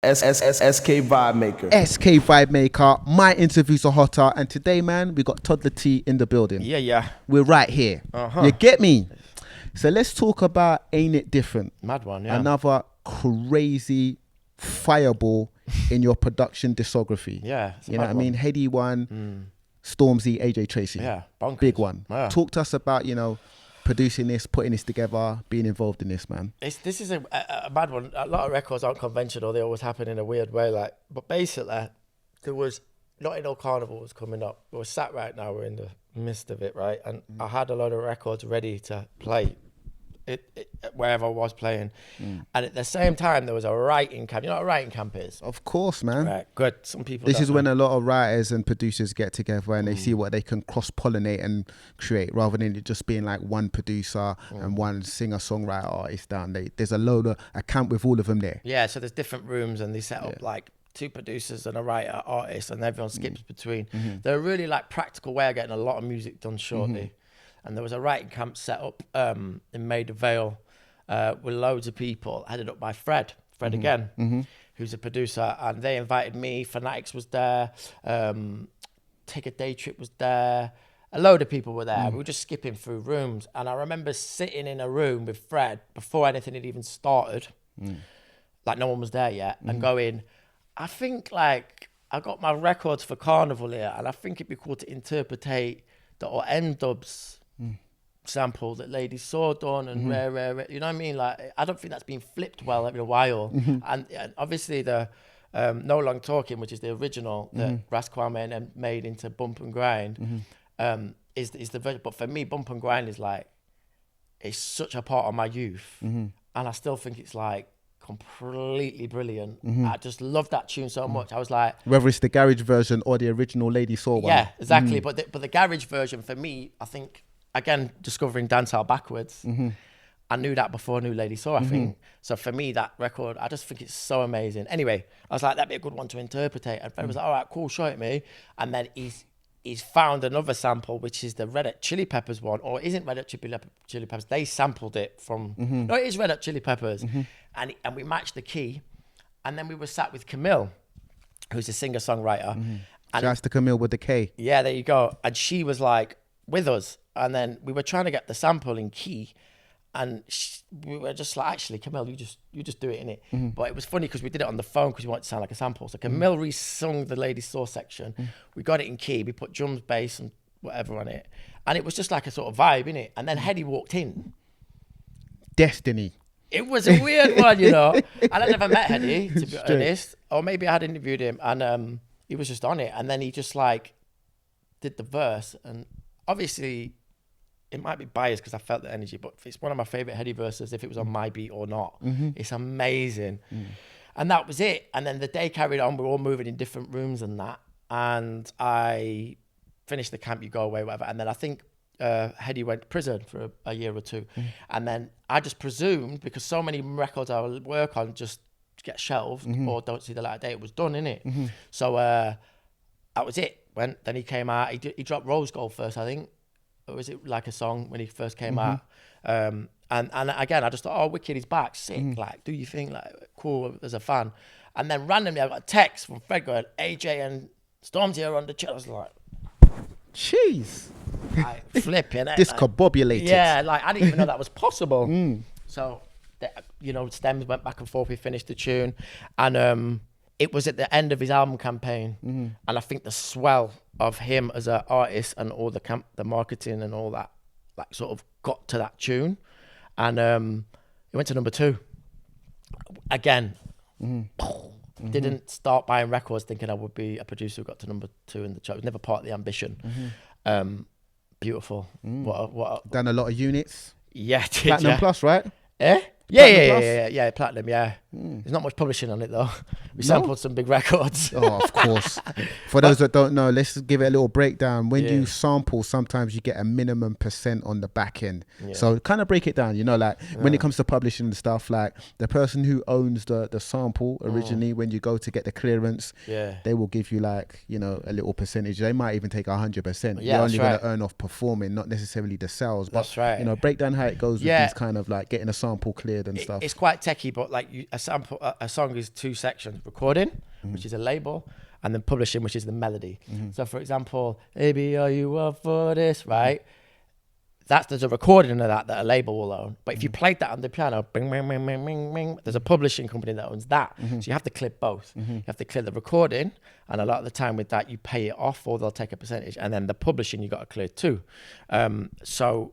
SK Vibemaker. SK Vibemaker. My interviews are hotter, and today, man, we got Toddla T in the building. Yeah. We're right here. You get me? So let's talk about Ain't It Different. Mad one, yeah. Another crazy fireball in your production discography. Yeah. You know what I mean? Headie One, Stormzy AJ Tracey. Yeah, bonkers. Big one. Yeah. Talk to us about, producing this, putting this together, being involved in this, man. This is a bad one. A lot of records aren't conventional. They always happen in a weird way. But basically, there was Notting Hill Carnival was coming up. We're sat right now. We're in the midst of it, right? And I had a lot of records ready to play it wherever I was playing. And at the same time, there was a writing camp. You know what a writing camp is? Of course, man. Right, good. Some people. This is when a lot of writers and producers get together and they see what they can cross-pollinate and create, rather than it just being like one producer and one singer-songwriter artist down. There's a camp with all of them there. Yeah, so there's different rooms and they set up like two producers and a writer, artist, and everyone skips between. They're a really like practical way of getting a lot of music done shortly. And there was a writing camp set up in Maida Vale with loads of people, headed up by Fred again, who's a producer. And they invited me. Fanatics was there. Take a Day Trip was there. A load of people were there. We were just skipping through rooms. And I remember sitting in a room with Fred before anything had even started, like no one was there yet, and going, I think like I got my records for Carnival here, and I think it'd be cool to interpretate the N-Dubs sample that Lady Saw done and rare, you know what I mean? Like, I don't think that's been flipped well every while. And obviously the No Long Talking, which is the original that Ras Kwame made into Bump and Grind, is the version. But for me, Bump and Grind is like, it's such a part of my youth. And I still think it's like completely brilliant. I just love that tune so much. I was like, whether it's the garage version or the original Lady Saw one. Yeah, exactly. But the garage version for me, I think, again, discovering dancehall backwards, I knew that before I knew Lady Saw, I think. So for me, that record, I just think it's so amazing. Anyway, I was like, that'd be a good one to interpretate. And Fred was like, all right, cool, show it me. And then he's found another sample, which is the Red Hot Chili Peppers one, or isn't Red Hot Chili Peppers. They sampled it from, no, it is Red Hot Chili Peppers. And we matched the key. And then we were sat with Camille, who's a singer-songwriter. And Shouts to Camille with the K. Yeah, there you go. And she was like with us. And then we were trying to get the sample in key. And we were just like, actually, Camille, you just do it in it. But it was funny because we did it on the phone because we wanted to sound like a sample. So Camille re-sung the Lady Saw section. We got it in key. We put drums, bass, and whatever on it. And it was just like a sort of vibe, innit? And then Headie walked in. Destiny. It was a weird one, you know. And I never met Headie, to be honest. Or maybe I had interviewed him. And he was just on it. And then he just like did the verse. And obviously, it might be biased because I felt the energy, but it's one of my favorite Headie verses, if it was on my beat or not. It's amazing. And that was it. And then the day carried on. We were all moving in different rooms and that. And I finished the camp, you go away, whatever. And then I think Headie went to prison for a year or two. And then I just presumed, because so many records I would work on just get shelved or don't see the light of day, it was done, innit? So that was it. Then he came out. He dropped Rose Gold first, I think. Or was it like a song when he first came out? And again, I just thought, oh, wicked, he's back, sick. Like, do you think, like, cool, as a fan? And then randomly, I got a text from Fred going, AJ and Stormzy are on the chill. I was like, jeez. Like, flipping. Discombobulated. Yeah, like, I didn't even know that was possible. So, stems went back and forth. We finished the tune. And it was at the end of his album campaign. And I think the swell of him as an artist and all the marketing and all that, like, sort of got to that tune. And it went to number 2. Again, didn't start buying records thinking I would be a producer who got to number 2 in the chart. It was never part of the ambition. Beautiful. Done a lot of units. Yeah, Platinum Plus, right? Eh? Yeah, platinum, yeah. There's not much publishing on it though. We sampled some big records. Oh, of course. For those that don't know, let's give it a little breakdown. When you sample, sometimes you get a minimum % on the back end. So kind of break it down, when it comes to publishing and stuff, like the person who owns the sample originally, when you go to get the clearance, they will give you like, a little percentage. They might even take 100%. You're only going to earn off performing, not necessarily the sales. But, that's right. Break down how it goes with these kind of like getting a sample cleared and stuff. It's quite techie, but like a song is two sections: recording, which is a label, and then publishing, which is the melody. So, for example, "Baby, are you up for this?" Right? There's a recording of that a label will own. But if you played that on the piano, bing, bing, bing, bing, bing, bing, there's a publishing company that owns that. So you have to clear both. You have to clear the recording, and a lot of the time with that, you pay it off, or they'll take a percentage. And then the publishing, you got to clear too. So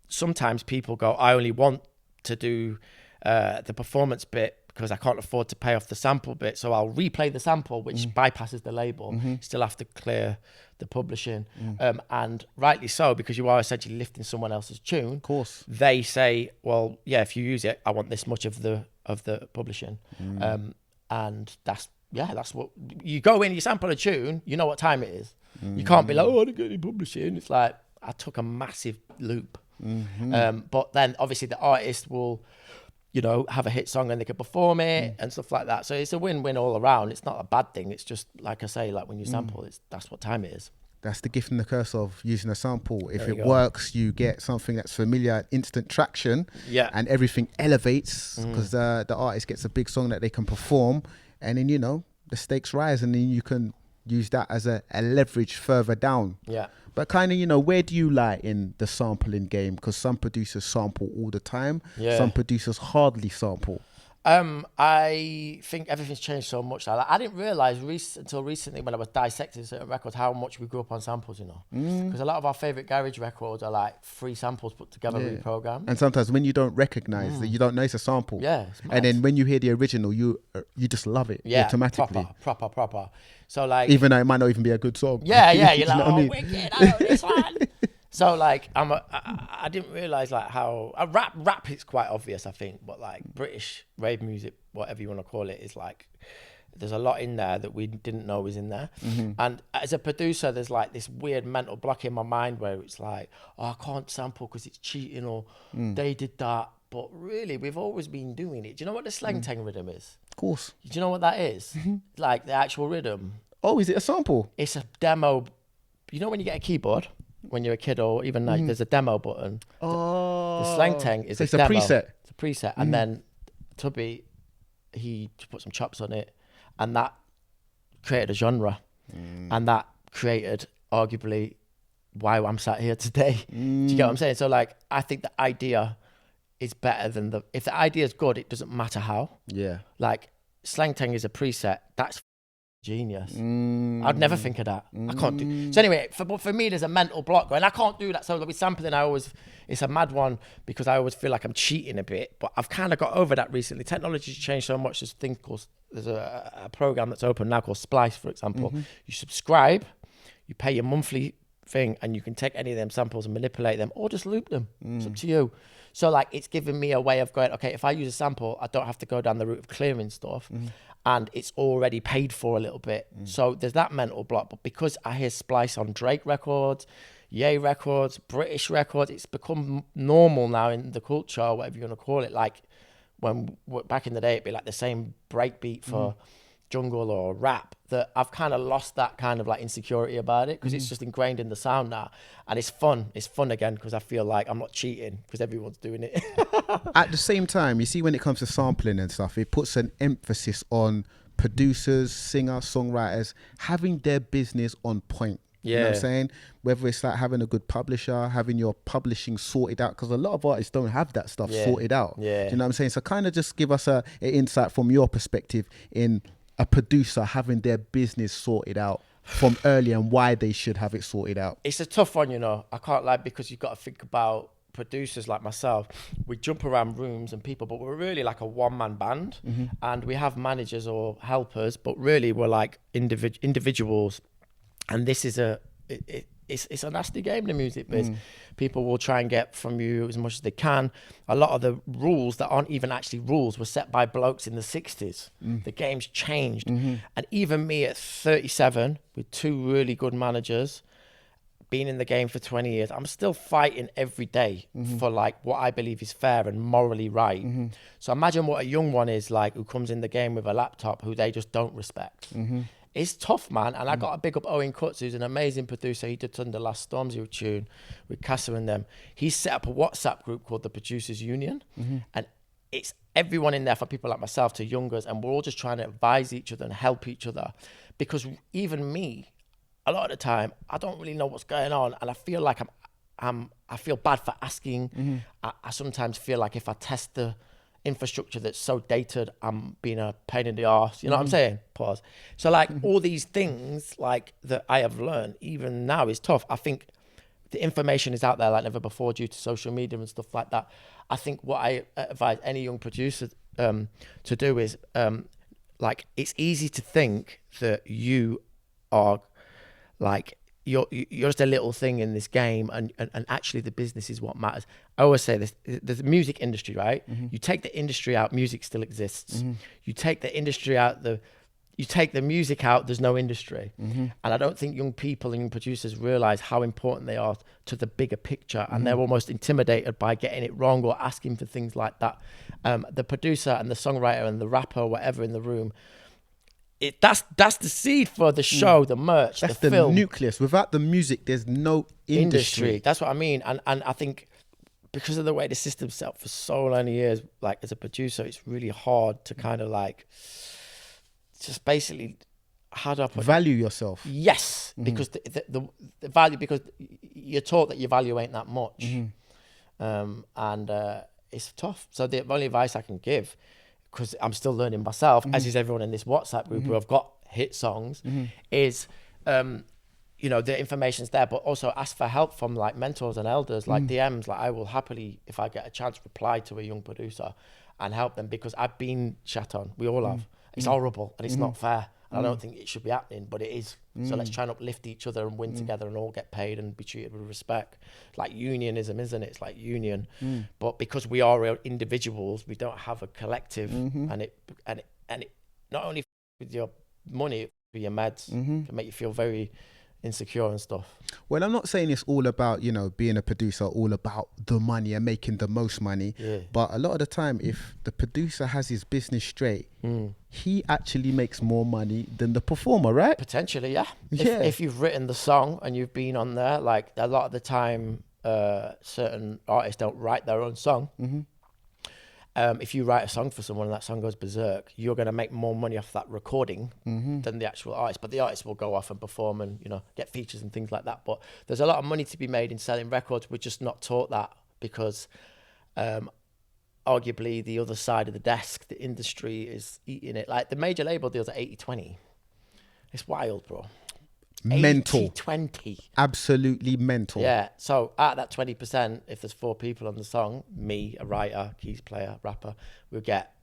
sometimes people go, I only want to do the performance bit because I can't afford to pay off the sample bit. So I'll replay the sample, which bypasses the label. Still have to clear the publishing. And rightly so, because you are essentially lifting someone else's tune. Of course. They say, well, yeah, if you use it, I want this much of the publishing. And that's what you go in, you sample a tune, you know what time it is. You can't be like, oh, I didn't get any publishing. It's like, I took a massive loop. But then obviously the artist will, you know, have a hit song and they can perform it and stuff like that. So it's a win-win all around. It's not a bad thing. It's just, like I say, like when you sample, that's what time it is. That's the gift and the curse of using a sample. If it works, you get something that's familiar, instant traction, and everything elevates because the artist gets a big song that they can perform, and then, you know, the stakes rise, and then you can use that as a leverage further down. Yeah. But kind of, you know, where do you lie in the sampling game? Because some producers sample all the time. Yeah. Some producers hardly sample. I think everything's changed so much. I didn't realise until recently when I was dissecting certain records how much we grew up on samples, you know. Because a lot of our favourite garage records are like 3 samples put together, reprogrammed. And sometimes when you don't recognise that, you don't know it's a sample. Yeah. And then when you hear the original, you just love it automatically. Proper. So like, even though it might not even be a good song. Yeah. You're like, oh, wicked, I know this one. So like, I didn't realise like how rap is quite obvious, I think, but like British rave music, whatever you want to call it, is like there's a lot in there that we didn't know was in there. And as a producer, there's like this weird mental block in my mind where it's like, oh, I can't sample because it's cheating, or they did that. But really, we've always been doing it. Do you know what the slang tang rhythm is? Of course. Do you know what that is? Like the actual rhythm. Oh, is it a sample? It's a demo. You know when you get a keyboard when you're a kid, or even like there's a demo button. The slang tang is it's a demo. preset. It's a preset. And then Tubby, he put some chops on it, and that created a genre. And that created arguably why I'm sat here today. Do you get what I'm saying? So like, I think the idea is better than if the idea is good, it doesn't matter how. Yeah. Like slang tang is a preset. That's genius. I'd never think of that. I can't do. So anyway, for me, there's a mental block going. I can't do that. So with sampling, it's a mad one because I always feel like I'm cheating a bit. But I've kind of got over that recently. Technology's changed so much. There's a program that's open now called Splice, for example. You subscribe, you pay your monthly thing, and you can take any of them samples and manipulate them, or just loop them. It's up to you. So like, it's given me a way of going, okay, if I use a sample, I don't have to go down the route of clearing stuff. And it's already paid for a little bit. So there's that mental block. But because I hear Splice on Drake records, Ye records, British records, it's become normal now in the culture, whatever you're going to call it. Like when back in the day, it'd be like the same breakbeat for jungle or rap, that I've kind of lost that kind of like insecurity about it because it's just ingrained in the sound now. And it's fun. It's fun again because I feel like I'm not cheating because everyone's doing it. At the same time, you see, when it comes to sampling and stuff, it puts an emphasis on producers, singers, songwriters having their business on point. You know what I'm saying? Whether it's like having a good publisher, having your publishing sorted out, because a lot of artists don't have that stuff sorted out. Do you know what I'm saying? So kind of just give us an insight from your perspective in a producer having their business sorted out from early and why they should have it sorted out. It's a tough one, you know. I can't lie, because you've got to think about producers like myself. We jump around rooms and people, but we're really like a one-man band, and we have managers or helpers, but really we're like individuals. And this is it's a nasty game, the music biz. People will try and get from you as much as they can. A lot of the rules that aren't even actually rules were set by blokes in the 60s. The game's changed. And even me at 37, with 2 really good managers, being in the game for 20 years, I'm still fighting every day for like what I believe is fair and morally right. So imagine what a young one is like, who comes in the game with a laptop, who they just don't respect. It's tough, man. And I got to big up Owen Cuts, who's an amazing producer. He did the last Stormzy tune with Casa and them. He set up a WhatsApp group called the Producers Union. And it's everyone in there, for people like myself to youngers, and we're all just trying to advise each other and help each other, because even me, a lot of the time, I don't really know what's going on, and I feel like I feel bad for asking. I sometimes feel like if I test the infrastructure that's so dated, I'm being a pain in the arse. You know what I'm saying? Pause. So like all these things like that I have learned, even now, is tough. I think the information is out there like never before due to social media and stuff like that. I think what I advise any young producer to do is like, it's easy to think that you are like, you're just a little thing in this game, and actually the business is what matters. I always say this: there's the music industry, right? You take the industry out, music still exists. You take the industry out, you take the music out, there's no industry. And I don't think young people and young producers realize how important they are to the bigger picture, and they're almost intimidated by getting it wrong or asking for things like that. The producer and the songwriter and the rapper, or whatever in the room, that's the seed for the show, the merch, that's the film. nucleus. Without the music, there's no industry. That's what I mean. And I think because of the way the system's set up for so many years, like as a producer, it's really hard to kind of like just basically, how do I put value yourself? Yes, because the value, because you're taught that your value ain't that much, and it's tough. So the only advice I can give, because I'm still learning myself, as is everyone in this WhatsApp group who have got hit songs, is, you know, the information's there, but also ask for help from like mentors and elders, like DMs. Like I will happily, if I get a chance, reply to a young producer and help them, because I've been shat on. We all have. It's horrible and it's not fair. And I don't think it should be happening, but it is. So let's try and uplift each other and win together and all get paid and be treated with respect. Like unionism, isn't it? It's like union. But because we are individuals, we don't have a collective, and it not only with your money, with your meds, can make you feel very insecure and stuff. Well, I'm not saying it's all about, you know, being a producer, all about the money and making the most money. But a lot of the time, if the producer has his business straight, he actually makes more money than the performer, right? Potentially, yeah. If you've written the song and you've been on there, like a lot of the time, certain artists don't write their own song. If you write a song for someone and that song goes berserk, you're going to make more money off that recording than the actual artist. But the artist will go off and perform and, you know, get features and things like that. But there's a lot of money to be made in selling records. We're just not taught that because arguably the other side of the desk, the industry is eating it. Like the major label deals are 80-20. It's wild, bro. Mental. 80-20. Absolutely mental. Yeah. So at that 20%, if there's 4 people on the song, me, a writer, keys player, rapper, we'll get,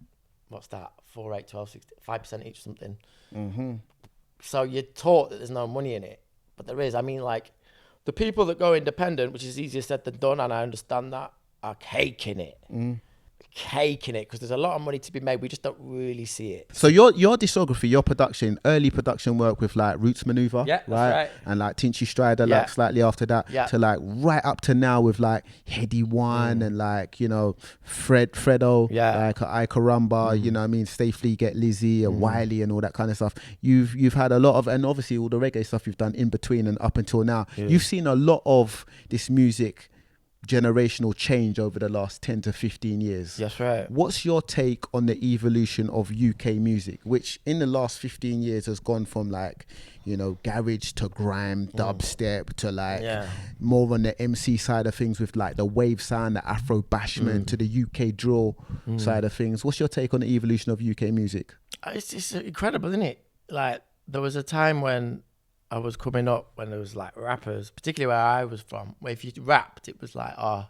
what's that? 4, 8, 12, 16, 5% each or something. So you're taught that there's no money in it, but there is. I mean, like the people that go independent, which is easier said than done, and I understand that, are caking it. Caking it, because there's a lot of money to be made. We just don't really see it. So your discography, your production, early production work with like Roots Maneuver, right? And like Tinchy Strider, like slightly after that, to like right up to now with like Headie One and like, you know, Fredo, like I Caramba, you know what I mean, Stay Flee, Get Lizzie and Wiley and all that kind of stuff. You've had a lot of, and obviously all the reggae stuff you've done in between and up until now. You've seen a lot of this music generational change over the last 10 to 15 years. That's right. What's your take on the evolution of UK music, which in the last 15 years has gone from like, you know, garage to grime, dubstep to like more on the MC side of things with like the wave sound, the Afro bashment to the UK drill side of things. What's your take on the evolution of UK music? It's incredible, isn't it? Like there was a time when I was coming up, when there was like rappers, particularly where I was from, where if you rapped, it was like, oh,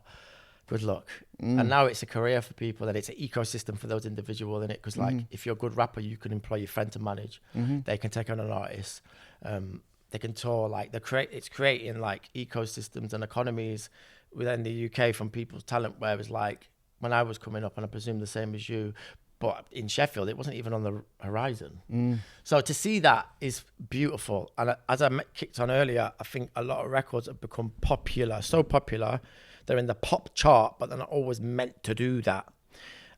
good luck. And now it's a career for people, and it's an ecosystem for those individuals in it. Because like, if you're a good rapper, you can employ your friend to manage. They can take on an artist. They can tour. Like it's creating like ecosystems and economies within the UK from people's talent. Whereas like when I was coming up, and I presume the same as you, but in Sheffield, it wasn't even on the horizon. So to see that is beautiful. And as I kicked on earlier, I think a lot of records have become popular, so popular. They're in the pop chart, but they're not always meant to do that.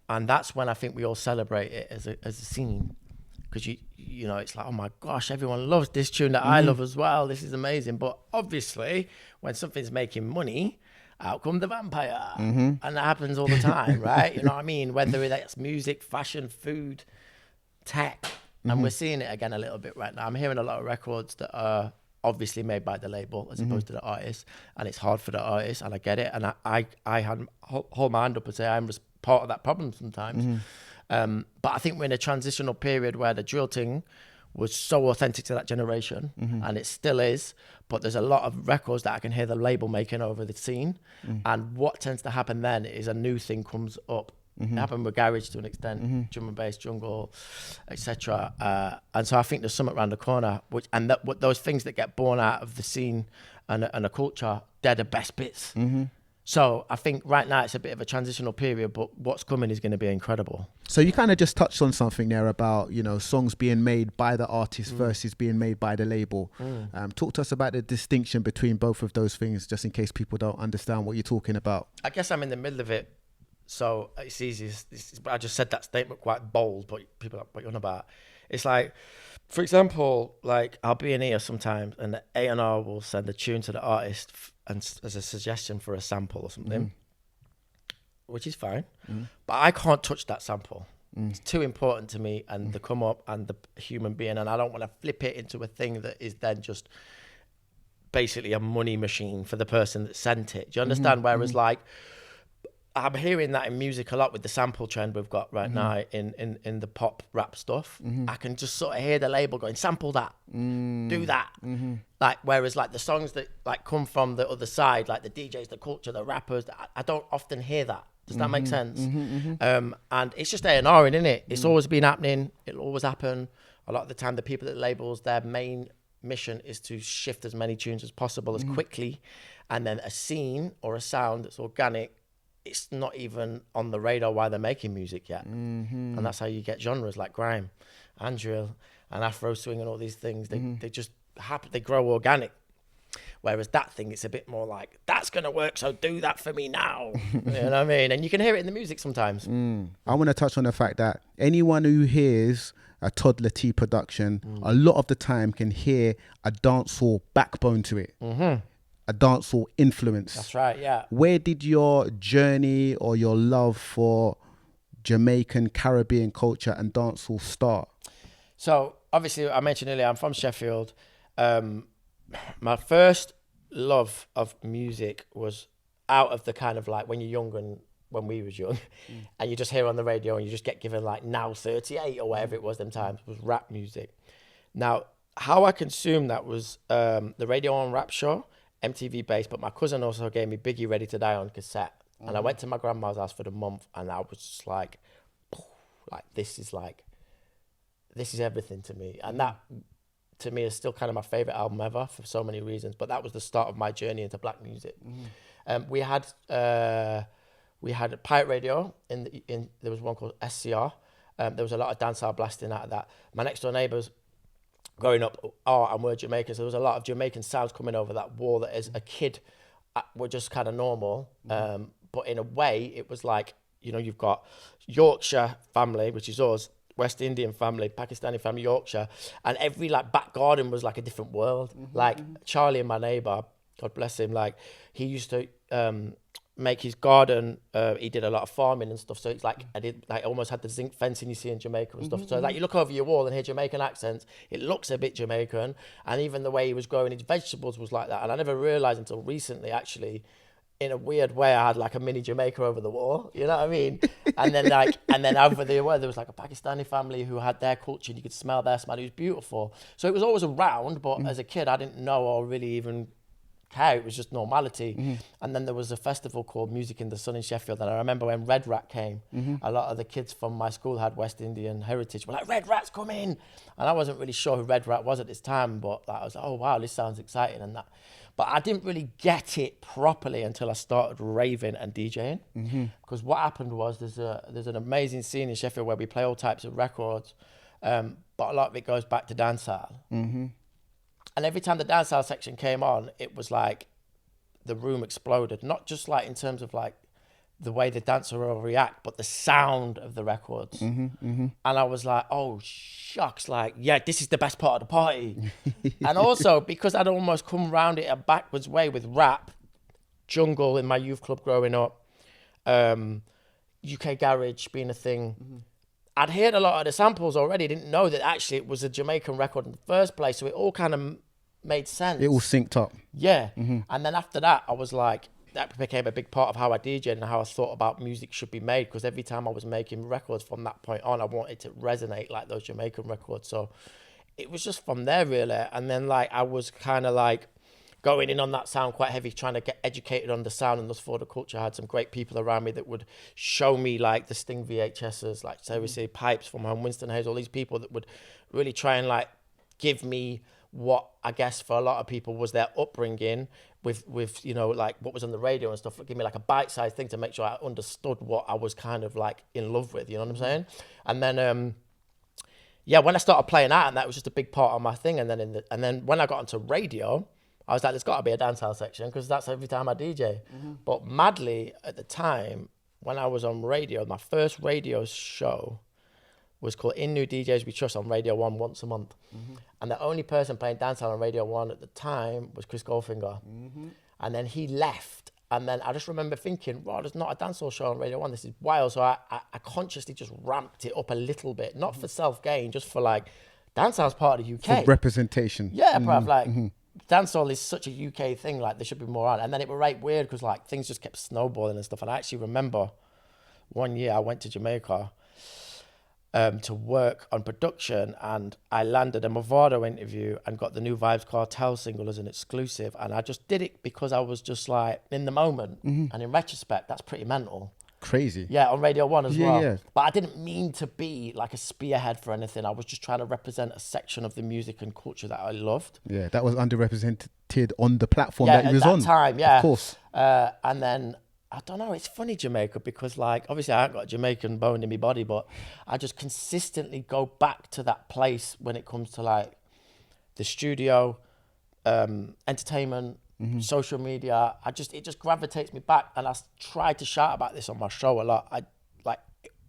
And that's when I think we all celebrate it as a scene. Because, you know, it's like, oh my gosh, everyone loves this tune that I love as well. This is amazing. But obviously, when something's making money, out come the vampire. And that happens all the time, right? You know what I mean? Whether that's music, fashion, food, tech. And we're seeing it again a little bit right now. I'm hearing a lot of records that are obviously made by the label as opposed to the artist. And it's hard for the artist, and I get it. And I hold my hand up and say I'm just part of that problem sometimes. But I think we're in a transitional period where the drill thing was so authentic to that generation, and it still is. But there's a lot of records that I can hear the label making over the scene. And what tends to happen then is a new thing comes up. It happened with garage to an extent, drum and bass, jungle, etc. And so I think there's something around the corner, those things that get born out of the scene and a culture, they're the best bits. So I think right now it's a bit of a transitional period, but what's coming is going to be incredible. So you kind of just touched on something there about, you know, songs being made by the artist versus being made by the label. Talk to us about the distinction between both of those things, just in case people don't understand what you're talking about. I guess I'm in the middle of it. So it's easy. I just said that statement quite bold, but people are what you're on about. It's like, for example, like I'll be in here sometimes and the A&R will send a tune to the artist and as a suggestion for a sample or something, which is fine. But I can't touch that sample. It's too important to me and the come up and the human being. And I don't want to flip it into a thing that is then just basically a money machine for the person that sent it. Do you understand? Whereas like, I'm hearing that in music a lot with the sample trend we've got right now in the pop rap stuff. I can just sort of hear the label going, sample that, do that. Like, whereas like the songs that like come from the other side, like the DJs, the culture, the rappers, I don't often hear that. Does that make sense? And it's just A&R, isn't it? It's always been happening. It'll always happen. A lot of the time, the people that labels, their main mission is to shift as many tunes as possible as quickly. And then a scene or a sound that's organic, it's not even on the radar while they're making music yet. And that's how you get genres like grime and drill and Afro swing and all these things. They just happen, they grow organic. Whereas that thing, it's a bit more like, that's going to work, so do that for me now. You know what I mean? And you can hear it in the music sometimes. I want to touch on the fact that anyone who hears a Toddla T production, a lot of the time can hear a dancehall backbone to it. A dancehall influence. That's right, yeah. Where did your journey or your love for Jamaican, Caribbean culture and dancehall start? So, obviously, I mentioned earlier, I'm from Sheffield. My first love of music was out of the kind of like when you're young and when we was young, and you just hear on the radio and you just get given like Now 38 or whatever it was them times, was rap music. Now, how I consumed that was the Radio On Rap Show, MTV based, but my cousin also gave me Biggie Ready to Die on cassette. And I went to my grandma's house for the month and I was just like this is everything to me. And that to me is still kind of my favorite album ever for so many reasons, but that was the start of my journey into black music. We had a pirate radio there was one called SCR. There was a lot of dancehall blasting out of that. My next door neighbours growing up, and we're Jamaican, so there was a lot of Jamaican sounds coming over that wall that as a kid were just kind of normal. But in a way, it was like, you know, you've got Yorkshire family, which is us, West Indian family, Pakistani family, Yorkshire, and every like back garden was like a different world. Like Charlie and my neighbour, God bless him, like he used to make his garden, he did a lot of farming and stuff, so it's like I almost had the zinc fencing you see in Jamaica and stuff. So like you look over your wall and hear Jamaican accents, it looks a bit Jamaican, and even the way he was growing his vegetables was like that. And I never realised until recently, actually, in a weird way, I had like a mini Jamaica over the wall, you know what I mean? And then over there was like a Pakistani family who had their culture, and you could smell their smell. It was beautiful. So it was always around, but as a kid, I didn't know or really even care. It was just normality. And then there was a festival called Music in the Sun in Sheffield, and I remember when Red Rat came, a lot of the kids from my school had West Indian heritage, were like, Red Rat's coming, and I wasn't really sure who Red Rat was at this time, but I was like, oh wow, this sounds exciting and that. But I didn't really get it properly until I started raving and DJing. Because what happened was there's an amazing scene in Sheffield where we play all types of records, but a lot of it goes back to dancehall. And every time the dancehall section came on, it was like the room exploded. Not just like in terms of like the way the dancer will react, but the sound of the records. And I was like, oh shucks, like, yeah, this is the best part of the party. And also because I'd almost come around it a backwards way with rap, jungle in my youth club growing up, UK garage being a thing. I'd heard a lot of the samples already, didn't know that actually it was a Jamaican record in the first place, so it all kind of made sense. It all synced up. Yeah. And then after that, I was like, that became a big part of how I DJed and how I thought about music should be made, because every time I was making records from that point on, I wanted to resonate like those Jamaican records. So it was just from there, really. And then, like, I was kind of like going in on that sound quite heavy, trying to get educated on the sound and thus for the culture. I had some great people around me that would show me, like, the Sting VHSs, like, seriously, Pipes from home, Winston Hayes, all these people that would really try and, like, give me what I guess for a lot of people was their upbringing with you know, like what was on the radio and stuff. Give me like a bite-sized thing to make sure I understood what I was kind of like in love with, you know what I'm saying? And then yeah, when I started playing out, and that was just a big part of my thing. And then when I got onto radio, I was like, there's got to be a dancehall section, because that's every time I DJ. But madly at the time when I was on radio, my first radio show was called In New DJs We Trust on Radio 1 once a month. And the only person playing dancehall on Radio 1 at the time was Chris Goldfinger. And then he left. And then I just remember thinking, wow, there's not a dancehall show on Radio 1. This is wild. So I consciously just ramped it up a little bit, not for self-gain, just for like, dancehall's part of the UK. For representation. Yeah, bruv, like, dancehall is such a UK thing, like, there should be more on. And then it was right weird, because like, things just kept snowballing and stuff. And I actually remember one year I went to Jamaica to work on production, and I landed a Movado interview and got the new Vibes Cartel single as an exclusive, and I just did it because I was just like in the moment, and in retrospect that's pretty mental. Crazy. Yeah, on Radio 1 as well. Yeah. But I didn't mean to be like a spearhead for anything. I was just trying to represent a section of the music and culture that I loved. Yeah, that was underrepresented on the platform that he was on. At that time, yeah. Of course. And then I don't know, it's funny, Jamaica, because like, obviously I haven't got a Jamaican bone in my body, but I just consistently go back to that place when it comes to like the studio, entertainment, social media. It just gravitates me back. And I try to shout about this on my show a lot.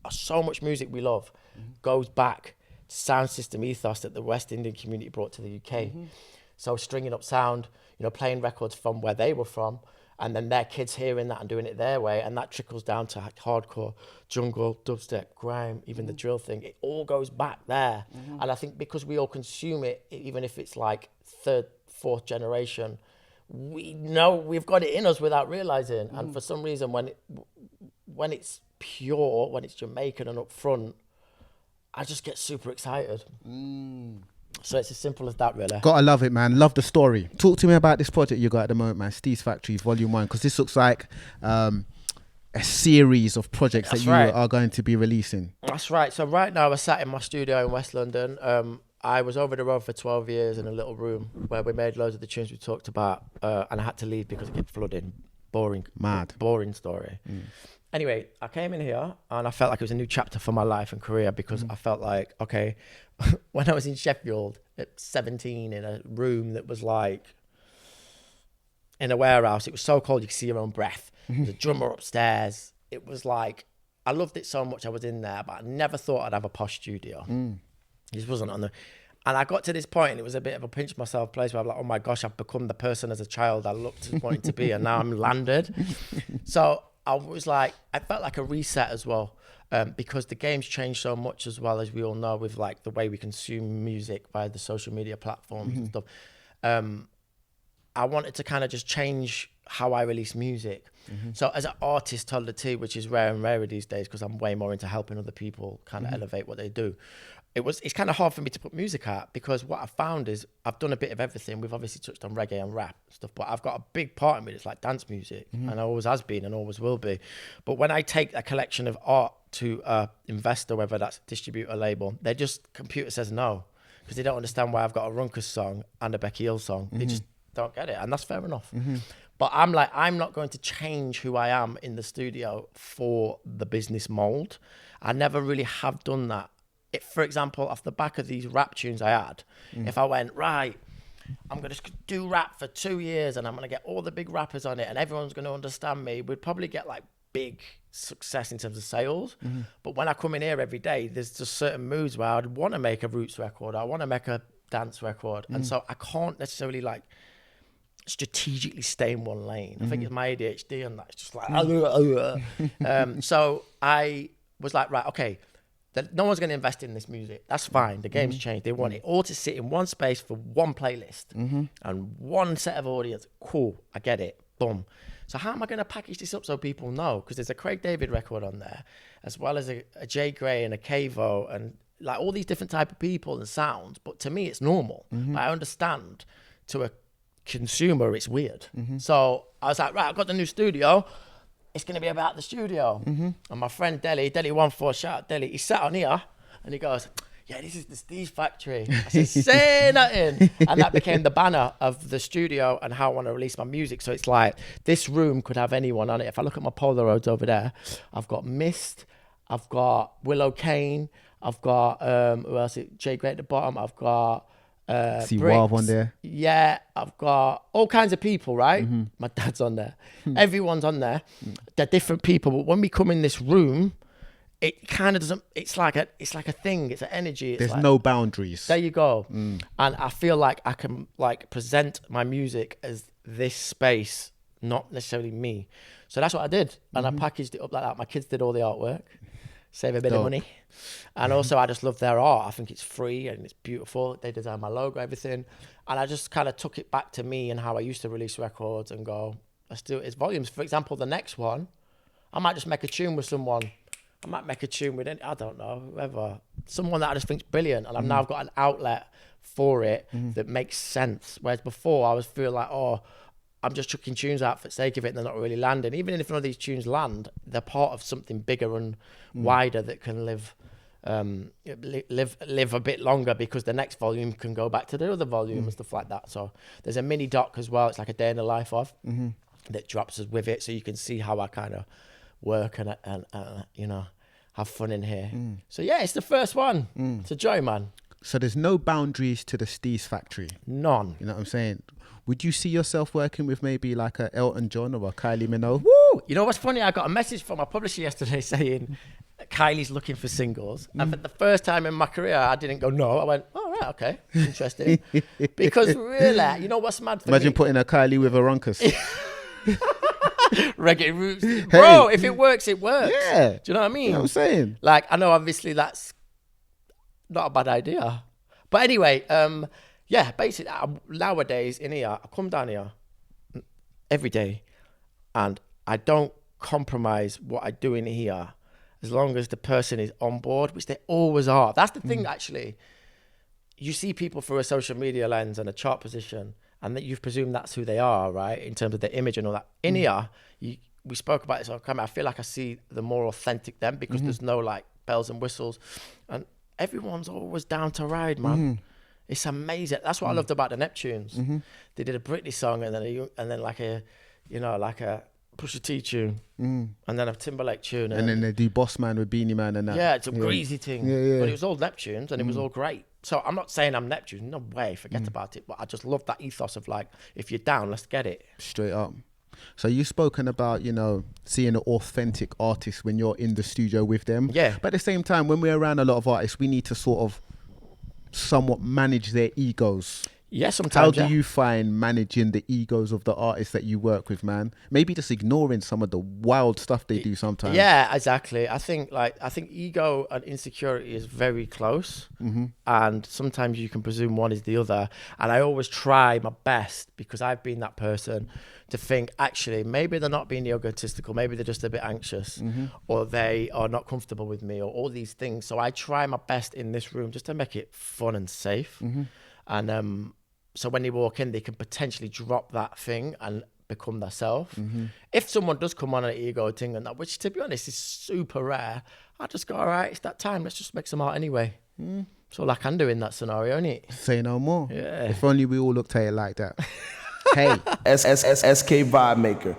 So much music we love goes back to sound system ethos that the West Indian community brought to the UK. So stringing up sound, you know, playing records from where they were from, and then their kids hearing that and doing it their way, and that trickles down to like hardcore, jungle, dubstep, grime, even the drill thing. It all goes back there. And I think because we all consume it, even if it's like third, fourth generation, we know we've got it in us without realizing. And for some reason, when it's pure, when it's Jamaican and upfront, I just get super excited. So it's as simple as that, really. Gotta love it, man. Love the story. Talk to me about this project you got at the moment, man. Steeze Factory Volume 1, because this looks like a series of projects that you are going to be releasing. That's right. So right now we're sat in my studio in West London. I was over the road for 12 years in a little room where we made loads of the tunes we talked about, and I had to leave because it kept flooding. Boring story. Anyway, I came in here and I felt like it was a new chapter for my life and career, because I felt like, okay, when I was in Sheffield at 17 in a room that was like in a warehouse, it was so cold you could see your own breath. There's a drummer upstairs. It was like, I loved it so much I was in there, but I never thought I'd have a posh studio. It just wasn't on the... And I got to this point, and it was a bit of a pinch myself place where I'm like, oh my gosh, I've become the person as a child I looked wanting to be, and now I'm landed. So I was like, I felt like a reset as well, because the game's changed so much as well, as we all know, with like the way we consume music via the social media platforms and stuff. I wanted to kind of just change how I release music. So as an artist, Toddla T, which is rare and rarer these days, because I'm way more into helping other people kind of elevate what they do. It's kind of hard for me to put music out, because what I found is I've done a bit of everything. We've obviously touched on reggae and rap stuff, but I've got a big part of me that's like dance music, and always has been and always will be. But when I take a collection of art to an investor, whether that's a distributor label, they just, computer says no, because they don't understand why I've got a Runckus song and a Becky Hill song. They just don't get it, and that's fair enough. But I'm like, I'm not going to change who I am in the studio for the business mold. I never really have done that. If, for example, off the back of these rap tunes I had, if I went, right, I'm going to do rap for 2 years and I'm going to get all the big rappers on it and everyone's going to understand me, we'd probably get like big success in terms of sales. But when I come in here every day, there's just certain moods where I'd want to make a roots record, I want to make a dance record. And so I can't necessarily like strategically stay in one lane. I think it's my ADHD and that's just like, so I was like, right, okay, no one's going to invest in this music. That's fine. The game's changed. They want it all to sit in one space for one playlist and one set of audience. Cool, I get it. Boom. So how am I going to package this up so people know? Because there's a Craig David record on there, as well as a Jay Gray and a Cavo and like all these different type of people and sounds. But to me, it's normal. I understand to a consumer, it's weird. So I was like, right, I've got the new studio. It's going to be about the studio. And my friend Deli 14, shout out Deli, he sat on here and he goes, yeah, this is the Steeze Factory. I said, say nothing. And that became the banner of the studio and how I want to release my music. So it's like, this room could have anyone on it. If I look at my Polaroids over there, I've got Mist, I've got Willow Kane, I've got, who else? Jay Gray at the bottom, I've got... See Bricks. Wav on there. Yeah, I've got all kinds of people, right? My dad's on there. Everyone's on there. They're different people, but when we come in this room, it kind of doesn't. It's like a thing. It's an energy. It's There's like, no boundaries. there you go. And I feel like I can like present my music as this space, not necessarily me. So that's what I did, and I packaged it up like that. My kids did all the artwork. Save a bit of money. And also I just love their art. I think it's free and it's beautiful. They designed my logo, everything. And I just kind of took it back to me and how I used to release records and go, let's do it as volumes. For example, the next one, I might just make a tune with someone. I might make a tune with, I don't know, whoever. Someone that I just think's brilliant. And I've now got an outlet for it that makes sense. Whereas before I was feel like, oh, I'm just chucking tunes out for the sake of it and they're not really landing. Even if none of these tunes land, they're part of something bigger and wider that can live a bit longer because the next volume can go back to the other volume and stuff like that. So there's a mini doc as well. It's like a day in the life of that drops us with it. So you can see how I kind of work and you know, have fun in here. So yeah, it's the first one. It's a joy, man. So there's no boundaries to the Steeze Factory? None. You know what I'm saying? Would you see yourself working with maybe like a Elton John or a Kylie Minogue? Woo! You know what's funny? I got a message from my publisher yesterday saying Kylie's looking for singles. And for the first time in my career, I didn't go, no. I went, oh, right, okay. Interesting. Because really, you know what's mad for Imagine me? putting a Kylie with a Runkus. Reggae roots. Bro, if it works, it works. Yeah. Do you know what I mean? You know what I'm saying? Like, I know obviously that's not a bad idea. But anyway, yeah, basically nowadays in here, I come down here every day and I don't compromise what I do in here as long as the person is on board, which they always are. That's the thing, actually. You see people through a social media lens and a chart position and that you've presumed that's who they are, right? In terms of their image and all that. In here, we spoke about this on camera. I feel like I see the more authentic them because there's no like bells and whistles and everyone's always down to ride, man. It's amazing. That's what I loved about the Neptunes. They did a Britney song and then like a, you know, like a Pusha T tune and then a Timberlake tune. And then they do Boss Man with Beanie Man and that. Yeah, it's a greasy thing. Yeah. But it was all Neptunes and it was all great. So I'm not saying I'm Neptune. No way. Forget about it. But I just love that ethos of like, if you're down, let's get it. Straight up. So you've spoken about, you know, seeing an authentic artist when you're in the studio with them. Yeah. But at the same time, when we're around a lot of artists, we need to sort of somewhat manage their egos. Yeah, sometimes. How do you find managing the egos of the artists that you work with, man? Maybe just ignoring some of the wild stuff they do sometimes. Yeah, exactly. I think ego and insecurity is very close, and sometimes you can presume one is the other. And I always try my best because I've been that person to think actually maybe they're not being egotistical, maybe they're just a bit anxious, or they are not comfortable with me, or all these things. So I try my best in this room just to make it fun and safe, and so when they walk in, they can potentially drop that thing and become themselves. If someone does come on an ego thing and that, which to be honest is super rare, I just go, all right, it's that time. Let's just make some art anyway. That's all I can do in that scenario, isn't it? Say no more. Yeah. If only we all looked at it like that. Hey. SK Vibemaker.